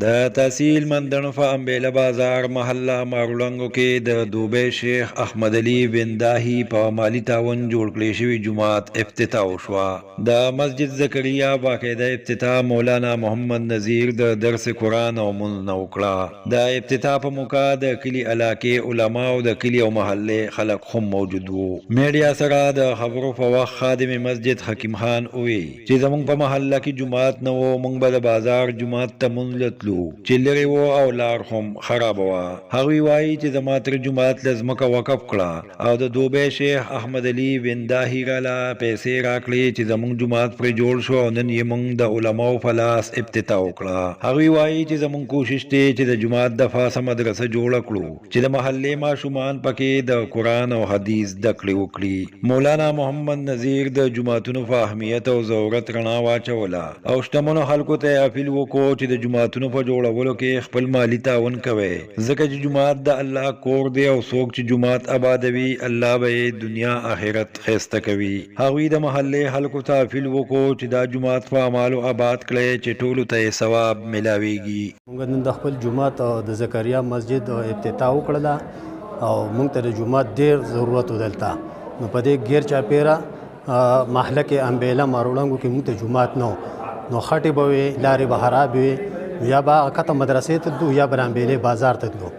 د تحصیل مندڼفه امبیله بازار محله ماروړنګو کې د دوبی شیخ احمد علي ونداهي په مالی تعاون جوړ کړی شوي جومات افتتاح وشوه. د مسجد زکریا باقاعده افتتاح مولانا محمد نذیر د درس قرآن او مونځ نه وکړه. د افتتاح په موقع د کلي علاقې علما او د کلي او محلې خلک هم موجود وو. میډیا سره د خبرو په وخت خادم مسجد حکیم خان ووی چې زموږ په محله کې جومات نه و، موږ به د بازار جومات ته مونځ چې لرې و او لار هم خراب وه. هغوی وایي چې زما تر جومات له ځمکه وقف کړه او د دوبی شیخ احمد علي ونداهي راله پیسې راکړې چې زموږ جومات پرې جوړ شو او نن یې موږ د علماو په لاس افتتاح وکړه. هغوی وایي چې زموږ کوشش دی چې د جومات د پاسه مدرسه جوړه کړو چې د محلې ماشومان پکې د قرآن او حدیث زده کړې وکړي. مولانا محمد نذیر د جوماتونو په اهمیت او ضرورت رڼا واچوله او شتمنو خلکو ته اپیل وکړو چې د جوماتونو په جوړولو کې خپل مالی تعاون کوي، ځکه چې جومات د الله کور دی او څوک چې جومات آبادوي الله به یې دنیا آخرت ښایسته کوي. هغوی د محلې خلکو ته اپیل وکړو چې دا جومات په اعمالو آباد کړي چې ټولو ته یې ثواب میلاویږي. موږ نن د خپل جومات او د زکریا مسجد افتتاح وکړله او موږ ته د جومات ډېر ضرورت و دلته. نو په دې غیر چاپیره محله کې امبیله ماروړنګو کې موږ ته جومات نه نو خټې به وي، لارې به خراب وي، یا به کته مدرسې ته تلو یا به امبیلې بازار ته تلو.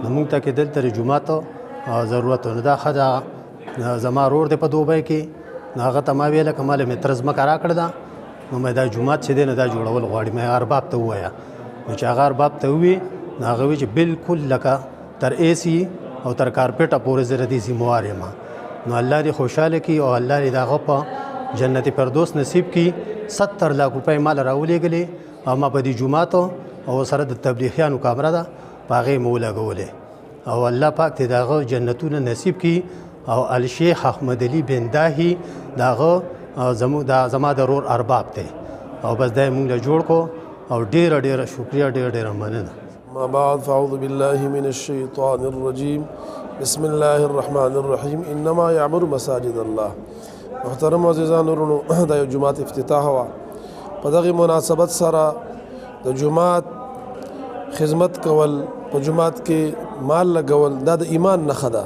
نو موږ ته کې دلته د جومات ضرورت و. نو دا ښځه زما ورور دی په دوبی کې، نو هغه ته ما ویله که ماله مې تره ځمکه راکړه ده نو مې دا جومات چې دی نه دا جوړول غواړي. مې ارباب ته ووایه، نو چې هغه ارباب ته ووایي نو هغه وایي چې بالکل لکه تر اے سی او تر کارپېټه پورې زه د دې ذموار یم. نو الله دې خوشحاله کړي او الله دې د هغه په جنت فردوس نصیب کړي. 70 لک روپۍ مال راولېږلې او ما په دې جومات او سره د تبلیغیانو کامره ده په هغې مو ولګولې او الله پاک دې د هغه جنتونه نصیب کړي او الشیخ احمد علي ونداهي د هغه زما د ورور ارباب دی او بس دا یې موږ له جوړ کړو او ډېره ډېره شکریه، ډېره ډېره مننه. ما بعد فاعوذ بالله من الشیطان الرجیم بسم الله الرحمن الرحیم انما یعمر مساجد الله. محترم عزیزان ورونو، دا یو جومات افتتاح وه. په دغې مناسبت سره د جومات خدمت کول، په جومات کې مال لګول دا د ایمان نښه ده.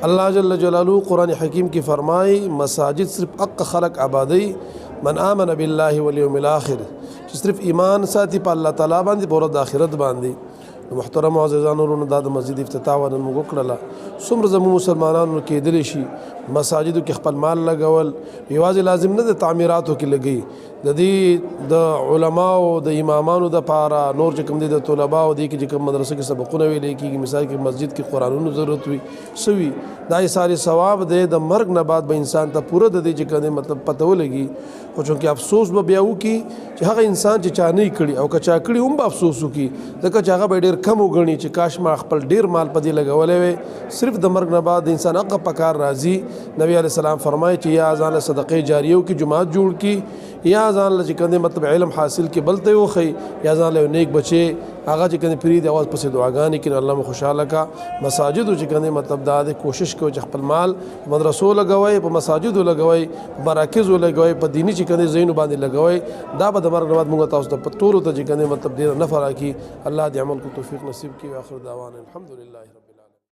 الله جل جلاله قرآن حکیم کې فرمایي مساجد صرف حق خلق آبادی من آمن بالله والیوم الاخر، چې صرف ایمان ساتي په الله تعالی باندې په ورځ د آخرت باندې. محترم عزیزانو ورونو، دا د مسجد افتتاح نن موږ وکړله. څومره زموږ مسلمانانو کېدلی شي مساجدو کې خپل مال لګول، یوازې لازم نه د تعمیراتو کې لګي، د دې د علماو د امامانو دپاره نور چې کوم دی د طلباو دی کې چې کوم مدرسه کې سبقونه ویلی کېږي، مثال کې مسجد کې قرآنونو ضرورت وي سوي، دا یې ساري ثواب دی. د مرګ نه بعد به انسان ته پوره د دې چې کوم مطلب پته ولګي. خو چونکې افسوس به بیا وکړي چې هغه انسان چې چا نه کړي او که چا کړي هم به افسوس وکړي، ځکه چې هغه به ډېر کم وګڼي چې کاش ما خپل ډېر مال په دې لګولی وی. صرف د مرګ نه بعد د انسان هغه په کار راځي. نبی علیه السلام فرمایي چې یا ځان له صدقې جاریه وکړي، جومات جوړ کړي، یا ځان له چې کوم مطلب علم حاصل کړي بل ته یې وښیي، یا ځان له نیک بچی هغه چې کوم پرېږدي اواز پسې دعاګانې کړي. الله مو خوشحاله کا. مساجدو چې کوم مطلب دا دی کوشش کوئ چې خپل مال په مدرسو لګوئ، په مساجدو لګوئ، په مراکزو لګوئ، په دیني چې کوم ځایونو باندې لګوئ. دا به د مرګ نه بعد موږ تاسو ته په ټولو ته چې کوم مطلب ډېر نفع راکړي. الله دې عمل کو توفیق نصیب کړي. آخر دعوانا الحمدلله.